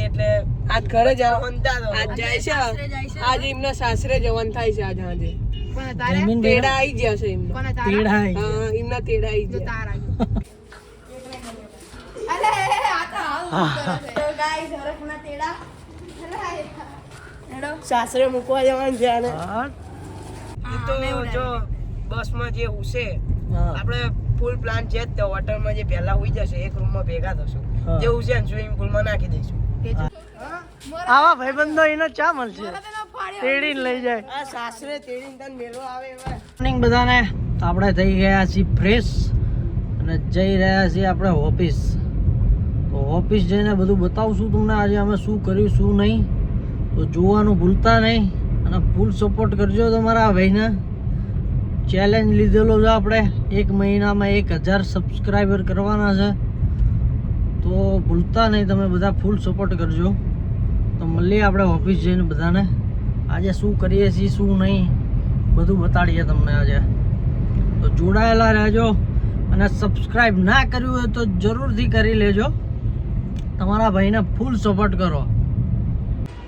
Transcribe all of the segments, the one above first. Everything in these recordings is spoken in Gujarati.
એટલે આજ ઘરે જાવ વંતા તો આજ જાય છે આજ એમના સાસરે જવાનું થાય છે આજ આજે તેડા આવી ગયા છે એમના તેડા હા એમના તેડા આવી ગયા સાસરે મૂકવા જવાનું છે આને એ તો જો બસમાં જે હુશે આપણે ફૂલ પ્લાન છે જ તો હોટલમાં જે પહેલા હોઈ જશે એક રૂમમાં ભેગા થશું જે હુશે ને સ્વિમિંગ પુલમાં નાખી દઈશું આવા ભાઈબંધો એને ચા મળશે તેડીને લઈ જાય આ સાસરે તેડીને તને મેળો આવે એવા મોર્નિંગ બધાને તો આપણે થઈ ગયા છીએ ફ્રેશ અને જઈ રહ્યા છીએ આપણે ઓફિસ તો ઓફિસ જઈને બધું બતાવશું તમને આજે અમે શું કર્યું શું નહીં તો જોવાનું ભૂલતા નહીં અને ફૂલ સપોર્ટ કરજો તમારા ભાઈને ચેલેન્જ લીધેલો છે આપણે 1 મહિનામાં 1000 સબસ્ક્રાઈબર કરવાના છે તો ભૂલતા નહીં તમે બધા ફૂલ સપોર્ટ કરજો તો મળીએ આપણે ઓફિસ જઈને બધાને આજે શું કરીએ છીએ શું નહીં બધું બતાડીએ તમને આજે તો જોડાયેલા રહેજો અને સબસ્ક્રાઈબ ના કર્યું હોય તો જરૂરથી કરી લેજો તમારા ભાઈને ફૂલ સપોર્ટ કરો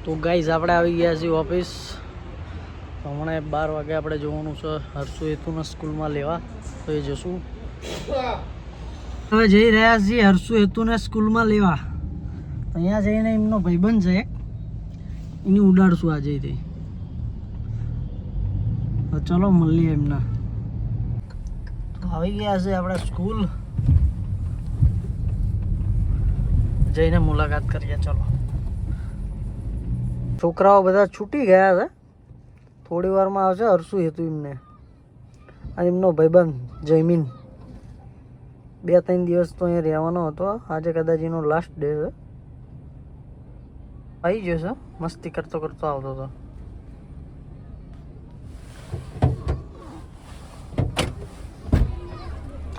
તો ગાઈઝ આપણે આવી ગયા છીએ ઓફિસ હમણાં 12 વાગે આપણે જવાનું છે હર્ષુ હેતુને સ્કૂલમાં લેવા તો એ જશું હવે જઈ રહ્યા છીએ હર્ષુ હેતુને સ્કૂલમાં લેવા અહીંયા જઈને એમનો ભાઈબંધ છે એની ઉડાડશું આજે તો ચલો મળીએ એમના આવી ગયા છે આપણે સ્કૂલ જઈને મુલાકાત કરીએ ચલો છોકરાઓ બધા છૂટી ગયા છે થોડી વારમાં આવશે હર્ષુ હેતુ એમને આ એમનો ભાઈબંધ જયમીન 2-3 દિવસ તો અહીંયા રહેવાનો હતો આજે કદાચ એનો લાસ્ટ ડે છે આવી જશે મસ્તી કરતો કરતો આવતો હતો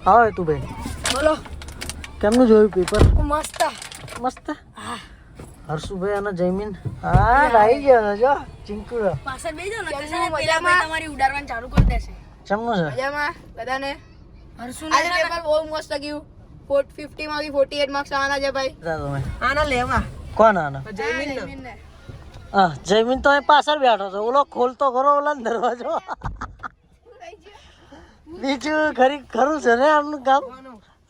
હા તું ભાઈ બોલો કેમનું જોયું પેપર મસ્ત મસ્ત હર્ષુભાઈ અને જયમીન હા આવી ગયા જો ચિંકુ પાછળ બેજો ને મજામાં તમારી ઉડાડવાનું ચાલુ કરી દેશે ચમનો છે મજામાં બધાને હર્ષુને આજે પેપર બહુ મસ્ત ગયું 50 માંથી 48 માર્ક્સ આવવાના છે ભાઈ તમે આના લેવા કોણ આના જયમીન ને હા જયમીન તો અહીં પાછળ બેઠો છે ઓલો ખોલતો ખરો ઓલા દરવાજો બીજું ખરું છે ને આમનું કામ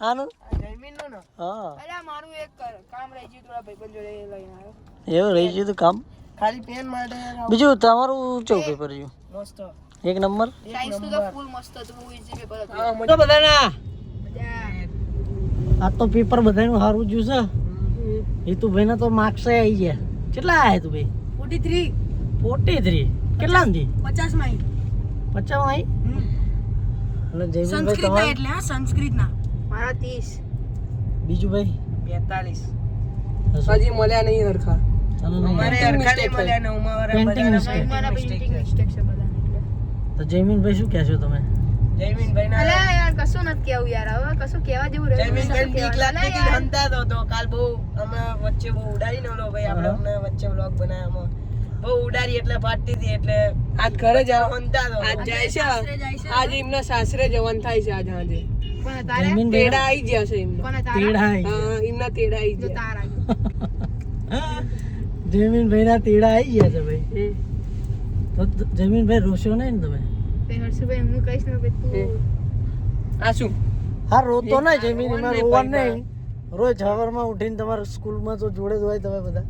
આનું જયમીન નો ને હા અરે મારું એક કામ રહી ગયું થોડા ભાઈબંધ જોડે લઈને આવ્યો એવું રહી ગયું કામ ખાલી પેન માટે બીજું તમારું ચૌ પેપર રહ્યું મસ્ત 1 નંબર સાયન્સ તો ફૂલ મસ્ત હતું બહુ ઈઝી પેપર હતું તો બધાના આ તો પેપર બધાનું સારું જ્યું છે હેતુભાઈ ના તો માર્ક્સ આવી ગયા કેટલા આવ્યા તું ભાઈ 43 કેટલા નથી 50 માં 50 માં આવી અને જયમીનભાઈ તમારા એટલે હા સંસ્કૃતના મારા 30 બીજું ભાઈ 45 હજી મળ્યા નહીં હરખા અમારે અરખાને મળ્યા ને પેન્ટિંગ ઉમાવાળા મિસ્ટેક મારા પેઇન્ટિંગ મિસ્ટેક છે બધા એટલે તો જયમીનભાઈ શું કહેશો તમે જયમીનભાઈ ના અલે યાર કશું નથી કેવું યાર હવે કશું કહેવા જેવું રહ્યું જયમીનભાઈ બીક લાગતી હતી હંતા તો કાલ બહુ અમે વચ્ચે બહુ ઉડાડી નો ભાઈ આપણે અમને વચ્ચે વ્લોગ બનાવ્યામાં બહુ ઉડાડી એટલે ફાટતી હતી એટલે આજ ઘરે જાવ હંતા તો આજ જાય છે આજ એમના સાસરે જવાનું થાય છે આજ આજે તેડા આવી ગયા છે એમના તેડા આવી હા એમના તેડા આવી ગયા જયમીનભાઈ ના તેડા આવી ગયા છે ભાઈ તો જયમીનભાઈ રોશો નહીં ને તમે હર્ષભાઈ હું કહીશ ને તું આ શું હા રોતો ના જયમીન એમાં રોવાનું નહીં રોજ સવારમાં ઉઠીને તમારા સ્કૂલમાં તો જોડે જ હોય તમે બધા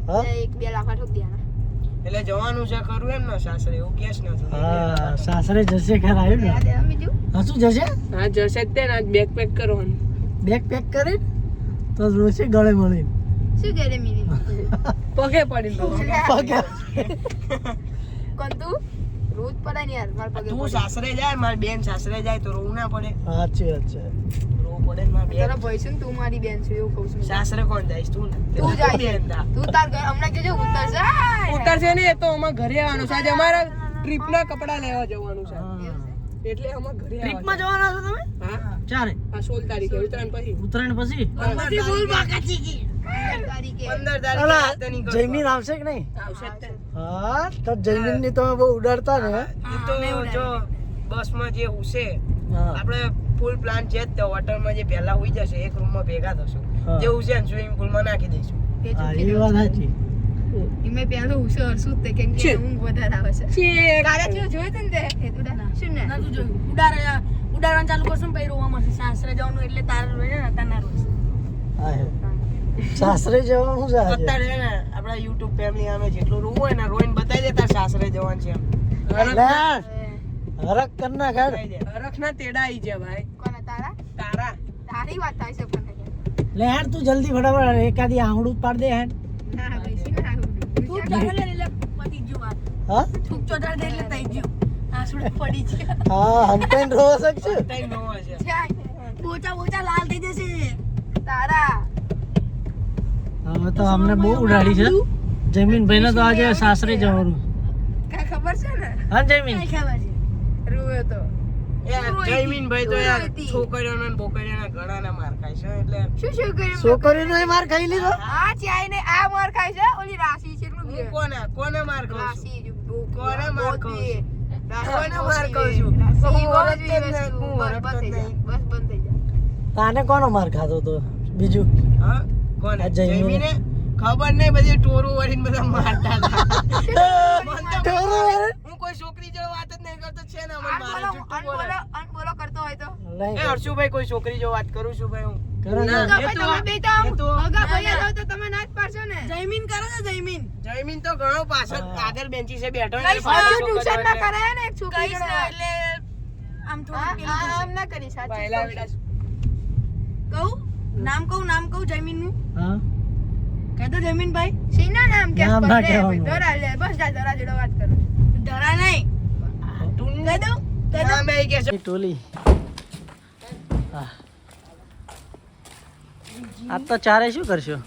હા 1-2 લાખ ઠોક દિયાના એટલે જવાનું છે ખરું એમ ને સાસરે એવું કેસ ન હા સાસરે જશે ખરા આવ્યું ને હા શું જશે હા જશે જ તે ને આજ બેગ પેક કરવાનું બેગ પેક કરી તો રોશે ગળે મળી શું કહે રે મિની પગે પડી પગે કોણ તું રોજ પડે ને યાર માર પગે તું સાસરે જાય મારી બેન સાસરે જાય તો રોવું ના પડે સાચી વાત છે રોવું પડે ને મારી તારા બેન ભાઈ છે ને તું મારી બેન છે એવું કહું છું સાસરે કોણ જાય તું ને તું જાય બેન તા. તું તાર ઘર હમણાં કેજો ઉતરશે ને એ તો અમાર ઘરે આવવાનું છે આજે અમારા ટ્રીપ ના કપડા લેવા જવાનું છે એટલે અમાર ઘરે ટ્રીપમાં જવાના છો તમે હા ચારે આ 16 તારીખે ઉત્તરાયણ પછી ઉત્તરાયણ પછી 15 તારીખે અલા રાતની કરતો. જયમીન આવશે કે નહીં આવશે જ તે. હા તો જયમીન ની તમે બહુ ઉડાડતા ને એ તો જો બસમાં જે હુશે હા આપણે ફૂલ પ્લાન છે જ તો હોટલમાં જે પહેલા હોઈ જશે એક રૂમમાં ભેગા થશું હા. જે હુશે ને સ્વિમિંગ પુલમાં નાખી દઈશું તે હા ચોખ્ખી એ વાત સાચી. ઈમે પહેલું હુશે હરસું તે કેમ કે છે. ઊંઘ વધારે આવે છે ચેક. કાલે જોયું તું ને તે હેતુડા શું ને નતું જોયું ઉડાડવાનું ચાલુ કરશું પછી રોવા મળશે સાસરે જવાનું એટલે તારે રોય ને તારના રોય હા હે. સાસરે જવાનું છે આજે. અત્યારે છે ને આપણા YouTube ફેમિલી આમે જેટલું રોવું હોય ને રોઈને બતાવી દે તાર સાસરે જવાનું છે એમ. લે, હરખ કર નાખ હેડ. બતાવી દે. હરખના તેડા આઈ ગયા ભાઈ કોને તારા તારા તારી વાત થાય છે પણ લે હેડ તું જલ્દી ફટાફટ એકાદી આંગળું જ પાડ દે હેડ. ના બેસી ના તું ચાલે લે એટલે પતી ગયું વાત હા થૂક ચોટાડ દે એટલે થઈ ગયું આસુડ પડી છે હા હંતાઈને રોવા શકશે. ટાઈમ નો હોય છે. બોચા લાલ થઈ જશે તારા હવે તો અમને બહુ ઉડાડી છે. જમીનભાઈ ને તો આજે સાસરે જવાનું. કઈ ખબર છે ને હા જમીન. કઈ ખબર છે રૂવે તો જયમીનભાઈ તો યાર છોકરીઓના ને બોકરીઓના ઘણાના માર ખાય છે એટલે શું કર્યું છોકરીનો માર ખાઈ લીધો. આ ચાય ને આ માર ખાય છે ઓલી રાશિ છે એટલું હું કોને માર ખાઉં છું? રાશિ કોને માર ખાઉં છું? કોને કોને માર ખાઉં છું? હું ઓળખતો જ નહીં, હું ઓળખતો જ નહીં. બસ બંધ થઈ જાય તાને કોનો માર ખાધો તો બીજું? હા? કોને? આ જયમીને? જયમીને? ખબર નહીં, બધી ટોરું વળીને બધા મારતા હતા. મને તો ટોરું વળીને? હું કોઈ છોકરી જોડે વાત જ નહીં કરતો, છે ને મને મારે જુઠ્ઠું બોલે. અનબોલો કરતો હોય તો નહીં એ હર્ષુભાઈ કોઈ છોકરી જોડે વાત કરું છું ભાઈ હું. કરો ને. ના, તો એ ભાઈ તો- તમે બે તો એ તો- હગા ભૈયા છો તો તમે ના જ પાડશો ને જયમીન કરે છે જયમીન જયમીન તો ઘણો પાછળ આગળ બેન્ચી છે બેઠો ને કઈશ પાછળ પાછું છોકરીઓ ટ્યુશન ના એટલે. કરાય ને એક છોકરી કઈશ જોડે ને વાત. એટલે આમ થોડું પેલું થશે. આમ ના કરી સાચું પહેલા કહું છું. કહું નામ કહું જયમીન નું હા કહે તો જયમીન ભાઈ શીના નામ કે નામ ના બસ કહેવાનું. ધરા લે બસ જા ધરા જોડે વાત કરો ડરા નહીં કહી દઉં ના, મેં કે છે. એ ટોલી હા. આજ તો ચારે શું કરશો?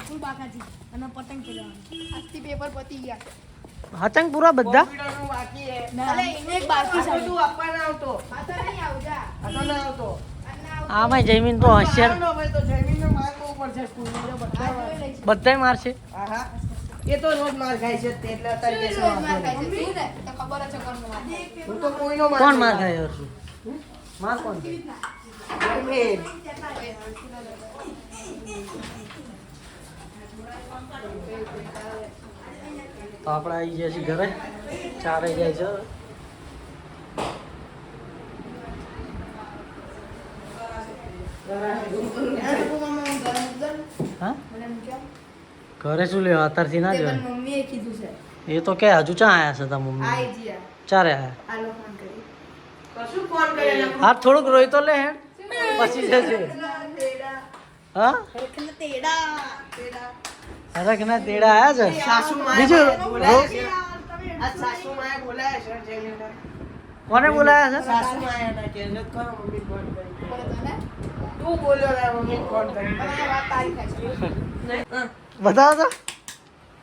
ફૂલ બાકાજી અને પતંગ ચગાવવાની આજથી પેપર પતી ગયા હચંગ પૂરા બધા? કોમ્પ્યુટરનું બાકી છે. અરે એને એક બાકી આ છે બધું આપવા ના આવતો. આ તો નહીં આવું જા આ તો ના આવતો. આમાં જયમીન તો હોશિયાર ના, ભાઈ, તો જયમીનને માર બહુ પડશે સ્કૂલમાં તો બધા માર. બધાય મારશે. હા, હા. એ તો રોજ માર ખાય છે એટલે અત્યારે શું કહેશે રોજ માર વાંધો ખાય નહીં. છે? તું ને તો ખબર જ છે કોણ માર ખાય છે. હું તો કોઈનો માર કોણ નહીં માર ખાઉં. ખાય હર્ષુ? માર કોણ ખાય? જયમીન. તો આપણે આવી ગયા છીએ ઘરે. ચારે જાય છે. હા ઘરે શું લેવા અત્યારથી ના તે જવાય. પણ મમ્મીએ કીધું છે એ તો કે હજુ ચા આયા છે તા મમ્મી? આઈ જીયા ચારે આયા. આલો ફોન કરી કશું ફોન કરેલા? હા થોડુંક રોઈ તો લે હેડ પછી જશે. હા હરખના તેડા આયા છે. સાસુ માએ બીજું બોલાયા છે. આ સાસુ માએ બોલાયા છે જયમીનને. કોને બોલાયા છે? સાસુ માએ ના કે છે, ખરો મમ્મી ફોન કરી. બોલો તો ને તું બોલ્યો ને મમ્મી ફોન કરી. હવે આ વાત તારી થાય છે બતાવો તો.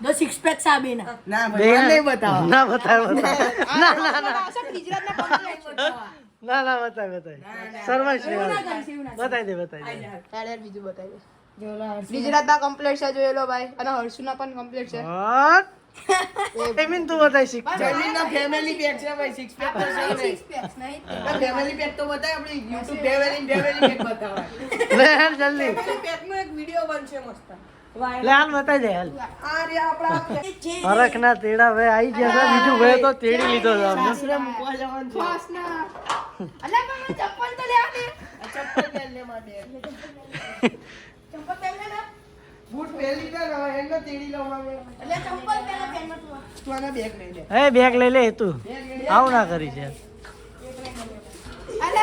દો સિક્સ પેક સાબે ના ના બે ભાઈ, મને નહીં બતાવો. ના બતાવે બતાવે. ના ના ના આવશે ગુજરાતના કોમ્પ્લેક્સ ના ના બતાવે બતાવે. શરમાઈશ નહીં આવે. બતાવી દે બતાવી દે. તારે બીજું બતાવી ગુજરાતના કમ્પ્લેટ છે જોયેલો ભાઈ અને હર્ષુના પણ કમ્પ્લેટ છે હા. જયમીન તું બતાવી શીખ. જયમીનના family pack છે ભાઈ, six pack તો છે નહીં. Six packs નહીં આ family pack તો બતાય, આપણી YouTube family pack બતાવાય. લે હેડ જલ્દી. family pack નો એક video બનશે મસ્ત. લે હાલ બતાવી દે હાલ. આ રહ્યા આપણા હરખના તેડા હવે આવી ગયા છે. બીજું ભાઈ તો તેડી લીધો છે અમને. સાસરે મૂકવા જવાનું છે. શ્વાસના અલા પણ મને ચપ્પલ તો લેવા દે આ ચપ્પલ પહેર લે મારે. ચપ્પલ પહેરને ને બૂટ પહેરી લીધા ને, હવે એને તેડી લઉં હવે. એટલે ચપ્પલ પહેલા પહેરમાં તું તું આના bag લઈ લે. એ બેગ લઈ લે તું. આવું ના કરી છે. અલે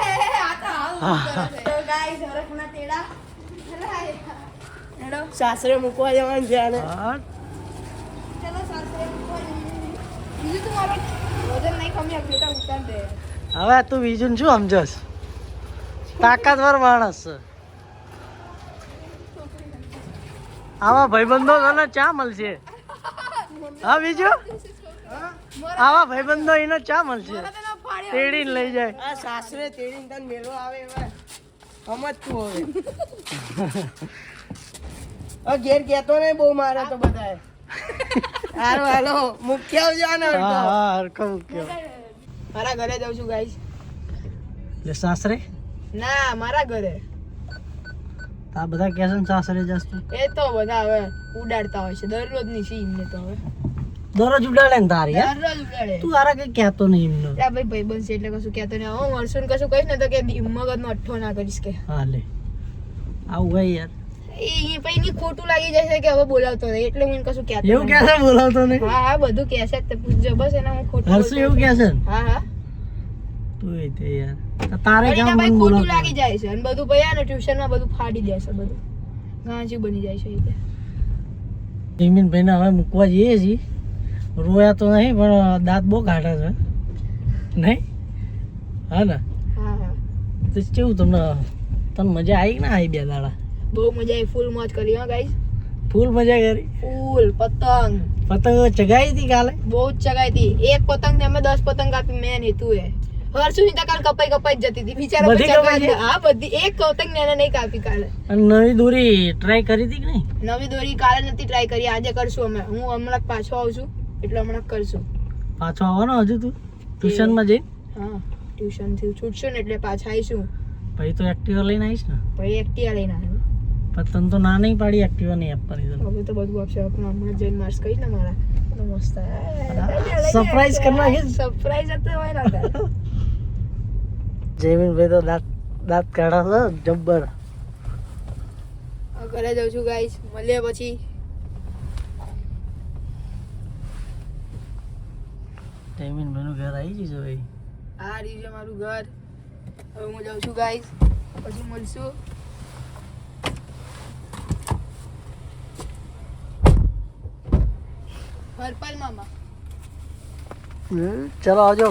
આ તો આવું કરે છે તો ગાઈસ હરખના તેડા હેડો સાસરે મૂકવા જવાનું છે આને. હા. ચલો સાસરે મૂકવા જઈએ. બીજું તું મારો વજન નહીં કમી બેટા ઉતાર દે હવે તું બીજું ને શું સમજસ? તાકાતવર માણસ છે. આવા ભાઈબંધો તને ચા મળશે. હા બીજું આવા ભાઈબંધો એને ચા મળશે. તેડીને લઈ જાય. આ સાસરે તેડીને તને મેલો આવે એવા સમજ તું હવે. હવે ઘેર કહેતો નહીં બહુ મારે તો બધાએ. હાલો હાલો મૂકી આવજો આને હા અડધો. હા હરખો મૂક્યો. મારા ઘરે જાઉં છું ગાઈસ. એટલે સાસરે ના મારા ઘરે. આ બધા કહે છે ને સાસરે જસ તું એ તો બધા હવે ઉડાડતા હોય છે દરરોજ ની સી એમને તો હવે દરરોજ ઉડાડે ને તારી યાર દરરોજ ઉડાડે. તું આરા કઈ કહેતો નહીં એમનો આ ભાઈ ભાઈબંધ છે એટલે કશું કહેતો નહીં. હું મળશું ને કશું કહીશ ને તો કે મગજનો અઠ્ઠો ના કરીશ કે હા લે આવું ભાઈ યાર એ પછી ની ખોટું લાગી જશે કે હવે બોલાવતો નહીં એટલે હું એને કશું કહેતો એવું નહીં. કહે છે બોલાવતો નહીં હા હા બધું કહે છે તે પૂછજો બસ એને હું ખોટું હર્ષુ બોલતો એવું કહે છે ને હા હા તું એ તે યાર તો તારે પણ કેમ એના ભાઈ મને ખોટું બોલાવતો લાગી જાય છે અને બધું ભાઈ ને ટ્યુશન માં બધું ફાડી દે છે બધું ગાંજી બની જાય છે એટલે જમીન ભાઈને હવે મૂકવા જઈએ છીએ રોયા તો નહીં પણ દાંત બહુ કાઢે છે નહીં હા ને હા હા તો કેવું તમને તને મજા આવી કે ના આવી બે દાડા બહુ મજા આવી ફૂલ મોજ કરી હા ગાઈસ ફૂલ મજા કરી ફૂલ પતંગ પતંગ ચગાવી હતી કાલે બહુ જ ચગાઈ હતી એક પતંગ ને અમે 10 પતંગ કાપી મેં ને તું એ હર્ષુની તો કાલ કપાઈ જતી હતી બિચારા બધી બચારા કપાઈ ગઈ? હા બધી એક પતંગ ને એને નહીં કાપી કાલે અને નવી દોરી ટ્રાય કરી હતી કે નહીં નવી દોરી કાલે નથી ટ્રાય કરી આજે કરશું અમે હું હમણાં પાછો આવું છું એટલે હમણાં કરશું પાછો આવવાનો હજુ તું ટ્યુશનમાં જઈ હા ટ્યુશન થી છૂટશું ને એટલે પાછા આવીશું પછી તો એક્ટિવા લઈને આવીશ ને પછી એક્ટિવા લઈને આવ્યું પણ તને તો ના નહીં પાડી એક્ટિવા નહીં આપવાની તને હવે તો બધું આપશે આપણે હમણાં જઈને માર્ક્સ કહીશ ને મારા તો મસ્ત સરપ્રાઈઝ કરી નાખીશ સરપ્રાઈઝ હતો હોય ના તારે. જયમીનભાઈ તો દાંત દાંત કાઢા છે જબ્બર હવે ઘરે જાઉં છું ગાઈસ મળીએ પછી જયમીનભાઈનું ઘર આવી જશે ભાઈ આ રહ્યું છે મારું ઘર હવે હું જાઉં છું ગાઈસ પછી મળશું હરપાલ મામા ચલો આવજો